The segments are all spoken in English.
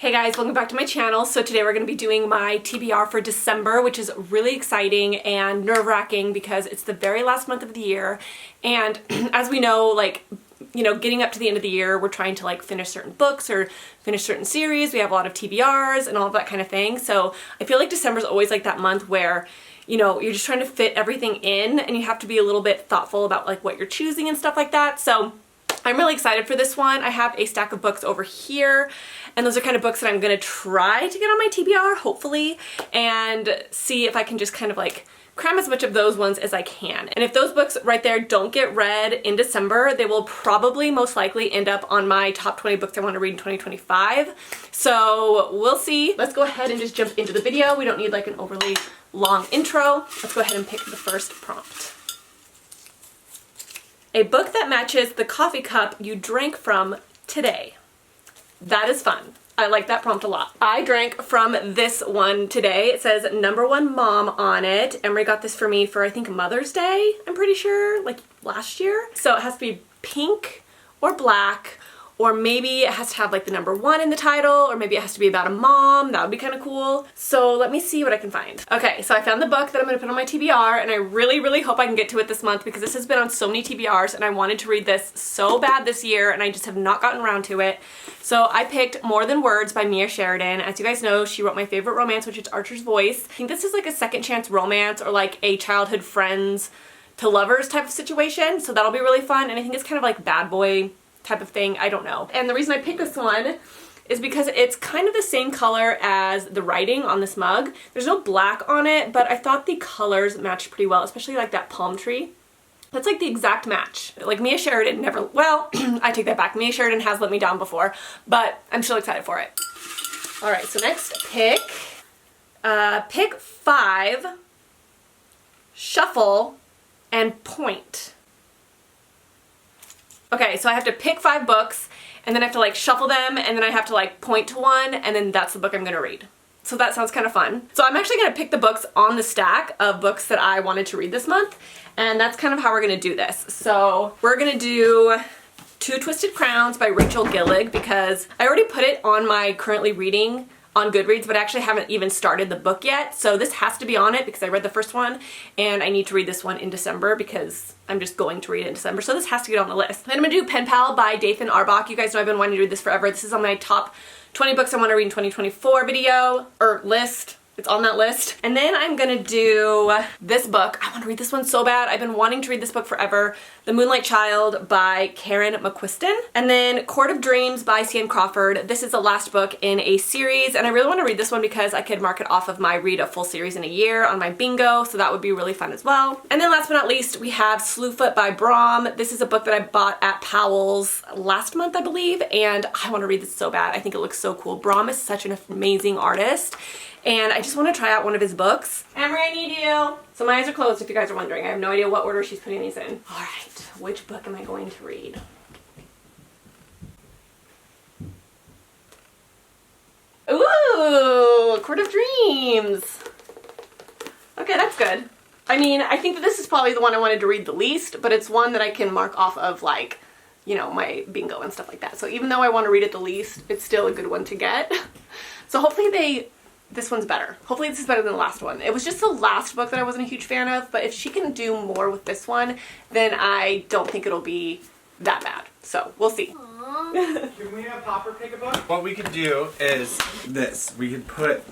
Hey guys, welcome back to my channel. So today we're going to be doing my TBR for December, which is really exciting and nerve-wracking because it's the very last month of the year. And as we know, getting up to the end of the year, we're trying to finish certain books or finish certain series. We have a lot of TBRs and all of that kind of thing. So I feel like December's always like that month where you're just trying to fit everything in and you have to be a little bit thoughtful about what you're choosing and stuff like that. So I'm really excited for this one. I have a stack of books over here, and those are kind of books that I'm gonna try to get on my TBR, hopefully, and see if I can just kind of cram as much of those ones as I can. And if those books right there don't get read in December, they will probably most likely end up on my top 20 books I want to read in 2025. So we'll see. Let's go ahead and just jump into the video. We don't need an overly long intro. Let's go ahead and pick the first prompt. A book that matches the coffee cup you drank from today. That is fun. I like that prompt a lot. I drank from this one today. It says #1 mom on it. Emery got this for me for I think Mother's Day, I'm pretty sure, last year. So it has to be pink or black, or maybe it has to have the #1 in the title, or maybe it has to be about a mom. That would be kind of cool. So let me see what I can find. Okay, so I found the book that I'm gonna put on my TBR, and I really, really hope I can get to it this month because this has been on so many TBRs and I wanted to read this so bad this year and I just have not gotten around to it. So I picked More Than Words by Mia Sheridan. As you guys know, she wrote my favorite romance, which is Archer's Voice. I think this is a second chance romance or a childhood friends to lovers type of situation. So that'll be really fun, and I think it's kind of bad boy type of thing, I don't know. And the reason I picked this one is because it's kind of the same color as the writing on this mug. There's no black on it, but I thought the colors matched pretty well, especially that palm tree. That's the exact match. Mia Sheridan never, well, I take that back. Mia Sheridan has let me down before, but I'm still excited for it. All right, so next pick, pick 5, shuffle, and point. Okay, so I have to pick 5 books, and then I have to shuffle them, and then I have to point to one, and then that's the book I'm gonna read. So that sounds kind of fun. So I'm actually gonna pick the books on the stack of books that I wanted to read this month, and that's kind of how we're gonna do this. So we're gonna do Two Twisted Crowns by Rachel Gillig because I already put it on my currently reading on Goodreads, but I actually haven't even started the book yet. So this has to be on it because I read the first one and I need to read this one in December because I'm just going to read it in December. So this has to get on the list. Then I'm gonna do Pen Pal by Dathan Arbach. You guys know I've been wanting to read this forever. This is on my top 20 books I want to read in 2024 video, or list. It's on that list. And then I'm gonna do this book. I want to read this one so bad. I've been wanting to read this book forever. The Moonlight Child by Karen McQuiston. And then Court of Dreams by C.N. Crawford. This is the last book in a series, and I really want to read this one because I could mark it off of my read a full series in a year on my bingo, so that would be really fun as well. And then last but not least, we have Slewfoot by Brahm. This is a book that I bought at Powell's last month, I believe, and I want to read this so bad. I think it looks so cool. Brahm is such an amazing artist, and I just want to try out one of his books. Emery, I need you. So my eyes are closed if you guys are wondering. I have no idea what order she's putting these in. All right, which book am I going to read? Ooh, Court of Dreams. Okay, that's good. I mean, I think that this is probably the one I wanted to read the least, but it's one that I can mark off of my bingo and stuff like that. So even though I want to read it the least, it's still a good one to get. So hopefully this one's better. Hopefully this is better than the last one. It was just the last book that I wasn't a huge fan of, but if she can do more with this one, then I don't think it'll be that bad. So we'll see. Can we have Hopper pick a book? What we could do is this. We could put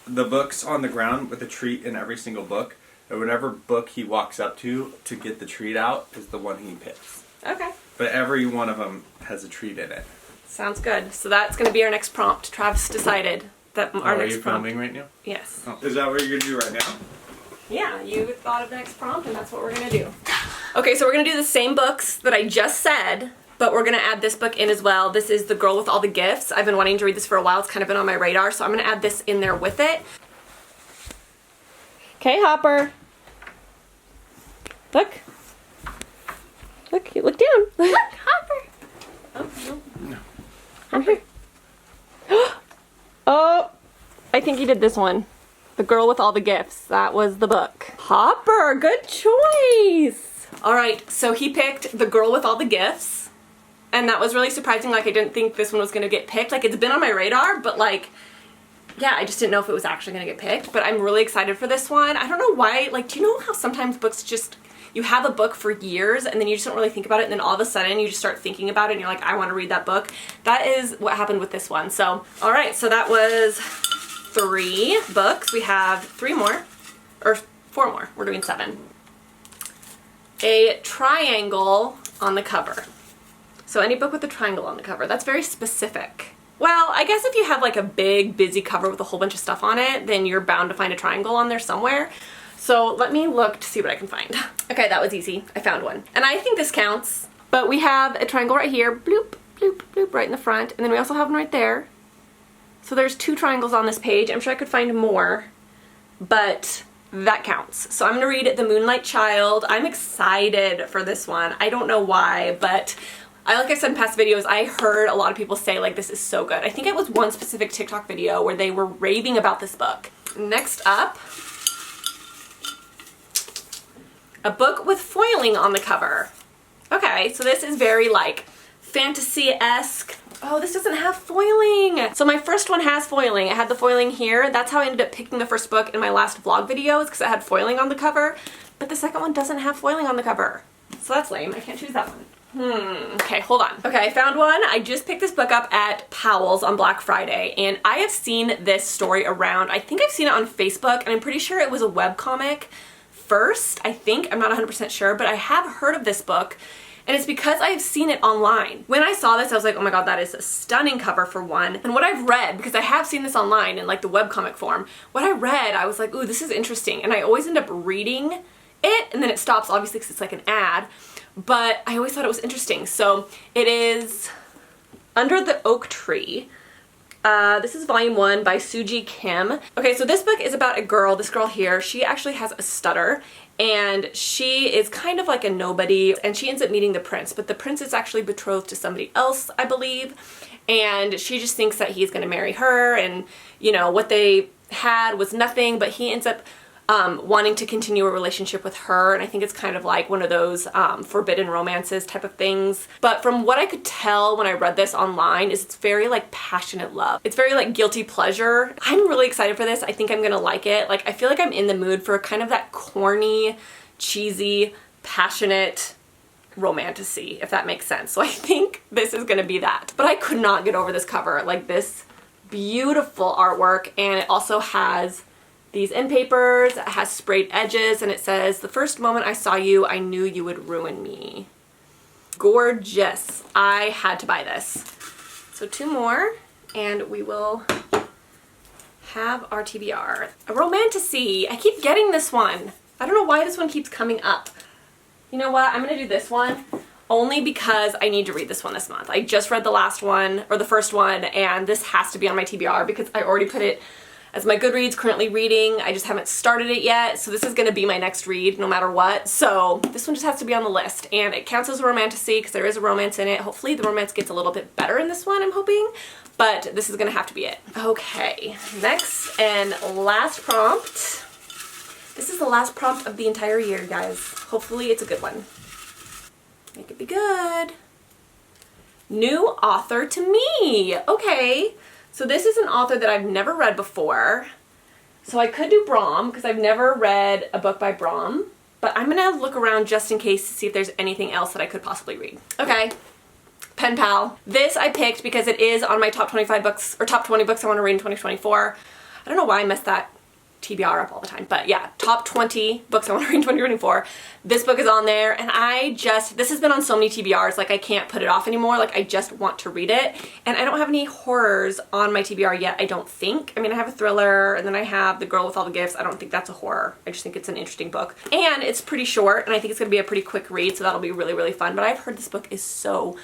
the books on the ground with a treat in every single book, and whatever book he walks up to get the treat out is the one he picks. Okay. But every one of them has a treat in it. Sounds good. So that's going to be our next prompt. Travis decided that our next prompt. Are you filming right now? Yes. Oh. Is that what you're going to do right now? Yeah, you thought of the next prompt and that's what we're going to do. Okay, so we're going to do the same books that I just said, but we're going to add this book in as well. This is The Girl with All the Gifts. I've been wanting to read this for a while. It's kind of been on my radar, so I'm going to add this in there with it. Okay, Hopper. Look. Look, look down. Look, Hopper. Oh, no. I'm here. Oh, I think he did this one. The Girl with All the Gifts. That was the book. Hopper, good choice. All right, so he picked The Girl with All the Gifts. And that was really surprising. Like, I didn't think this one was gonna get picked. Like, it's been on my radar, but like, yeah, I just didn't know if it was actually gonna get picked. But I'm really excited for this one. I don't know why, like, do you know how sometimes books just, you have a book for years and then you just don't really think about it, and then all of a sudden you just start thinking about it and you're like, I want to read that book. That is what happened with this one. So, all right, so that was 3 books. We have 3 more, or 4 more. We're doing 7. A triangle on the cover. So any book with a triangle on the cover, that's very specific. Well, I guess if you have like a big, busy cover with a whole bunch of stuff on it, then you're bound to find a triangle on there somewhere. So let me look to see what I can find. Okay, that was easy. I found one. And I think this counts. But we have a triangle right here, bloop, bloop, bloop, right in the front. And then we also have one right there. So there's 2 triangles on this page. I'm sure I could find more, but that counts. So I'm gonna read The Moonlight Child. I'm excited for this one. I don't know why, but like I said in past videos, I heard a lot of people say like, this is so good. I think it was one specific TikTok video where they were raving about this book. Next up, a book with foiling on the cover. Okay, so this is very like fantasy-esque. Oh, this doesn't have foiling. So my first one has foiling. It had the foiling here. That's how I ended up picking the first book in my last vlog videos, because it had foiling on the cover. But the second one doesn't have foiling on the cover. So that's lame. I can't choose that one. Okay, hold on. Okay, I found one. I just picked this book up at Powell's on Black Friday, and I have seen this story around. I think I've seen it on Facebook, and I'm pretty sure it was a webcomic first, I think. I'm not 100% sure, but I have heard of this book, and it's because I have seen it online. When I saw this, I was like, oh my god, that is a stunning cover for one. And what I've read, because I have seen this online in like the webcomic form, what I read, I was like, ooh, this is interesting. And I always end up reading it, and then it stops, obviously, because it's like an ad. But I always thought it was interesting. So it is Under the Oak Tree. This is volume 1 by Suji Kim. Okay, so this book is about a girl, this girl here, she actually has a stutter, and she is kind of like a nobody, and she ends up meeting the prince, but the prince is actually betrothed to somebody else, I believe, and she just thinks that he's gonna marry her, and you know, what they had was nothing, but he ends up wanting to continue a relationship with her, and I think it's kind of like one of those forbidden romances type of things. But from what I could tell when I read this online is it's very like passionate love. It's very like guilty pleasure. I'm really excited for this. I think I'm gonna like it. Like, I feel like I'm in the mood for kind of that corny, cheesy, passionate romantasy, if that makes sense. So I think this is gonna be that. But I could not get over this cover. Like, this beautiful artwork, and it also has these end papers, it has sprayed edges, and it says, "The first moment I saw you, I knew you would ruin me." Gorgeous. I had to buy this. So 2 more, and we will have our TBR. A romantasy. I keep getting this one. I don't know why this one keeps coming up. You know what? I'm gonna do this one only because I need to read this one this month. I just read the last one, or the first one, and this has to be on my TBR because I already put it as my Goodreads currently reading. I just haven't started it yet, so this is gonna be my next read no matter what. So this one just has to be on the list, and it counts as a romantasy because there is a romance in it. Hopefully the romance gets a little bit better in this one, I'm hoping, but this is gonna have to be it. Okay, next and last prompt. This is the last prompt of the entire year, guys. Hopefully it's a good one. Make it be good. New author to me. Okay. So this is an author that I've never read before. So I could do Brahm, because I've never read a book by Brahm. But I'm going to look around just in case to see if there's anything else that I could possibly read. Okay. Pen Pal. This I picked because it is on my top 25 books, or top 20 books I want to read in 2024. I don't know why I messed that TBR up all the time, but yeah, top 20 books I want to read in 2024. This book is on there, and this has been on so many TBRs, like I can't put it off anymore. Like, I just want to read it, and I don't have any horrors on my TBR yet, I don't think. I mean, I have a thriller, and then I have The Girl with All the Gifts. I don't think that's a horror. I just think it's an interesting book, and it's pretty short, and I think it's gonna be a pretty quick read, so that'll be really, really fun. But I've heard this book is so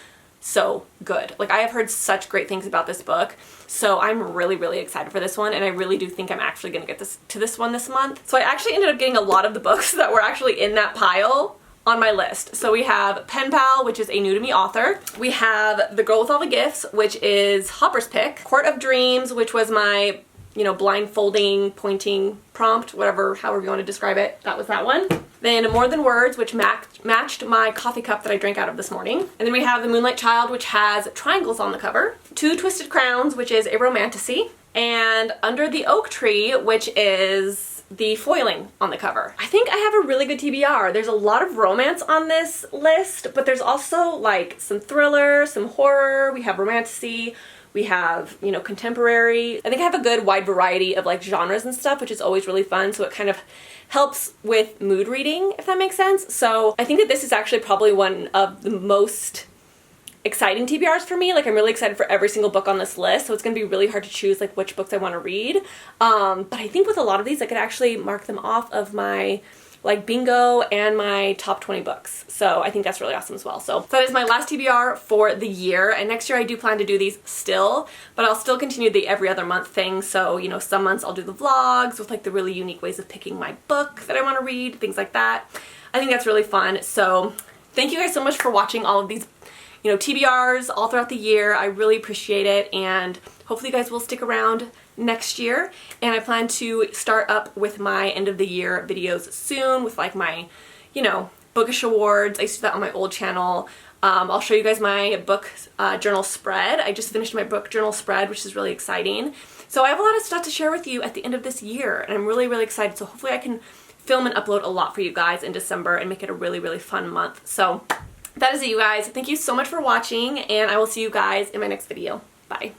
good. Like, I have heard such great things about this book, so I'm really, really excited for this one, and I really do think I'm actually gonna get this one this month. So I actually ended up getting a lot of the books that were actually in that pile on my list. So we have Pen Pal, which is a new to me author. We have The Girl with All the Gifts, which is Hopper's pick. Court of Dreams, which was my you know, blindfolding, pointing prompt, whatever, however you want to describe it. That was that one. Then More Than Words, which matched my coffee cup that I drank out of this morning. And then we have The Moonlight Child, which has triangles on the cover. Two Twisted Crowns, which is a romantasy. And Under the Oak Tree, which is the foiling on the cover. I think I have a really good TBR. There's a lot of romance on this list, but there's also like some thriller, some horror, we have romantasy, we have, you know, contemporary. I think I have a good wide variety of like genres and stuff, which is always really fun, so it kind of helps with mood reading, if that makes sense. So I think that this is actually probably one of the most exciting TBRs for me. Like, I'm really excited for every single book on this list, so it's gonna be really hard to choose like which books I want to read. But I think with a lot of these I could actually mark them off of my like bingo and my top 20 books. So I think that's really awesome as well. So that is my last TBR for the year, and next year I do plan to do these still, but I'll still continue the every other month thing. So, you know, some months I'll do the vlogs with like the really unique ways of picking my book that I want to read, things like that. I think that's really fun. So thank you guys so much for watching all of these, you know, TBRs all throughout the year. I really appreciate it, and hopefully you guys will stick around next year. And I plan to start up with my end of the year videos soon with like my, you know, bookish awards. I used to do that on my old channel. I'll show you guys my book journal spread. I just finished my book journal spread, which is really exciting. So I have a lot of stuff to share with you at the end of this year, and I'm really, really excited. So hopefully I can film and upload a lot for you guys in December and make it a really, really fun month. So that is it, you guys. Thank you so much for watching, and I will see you guys in my next video. Bye.